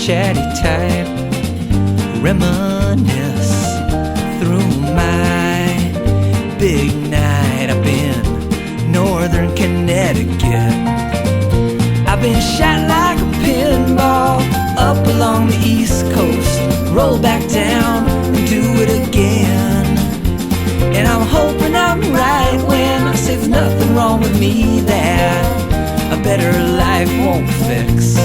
chatty type, reminisce through my big night up in northern Connecticut. I've been shot like a pinball up along the East Coast, roll back down and do it again. And I'm hoping I'm right when I say there's nothing wrong with me that a better life won't fix.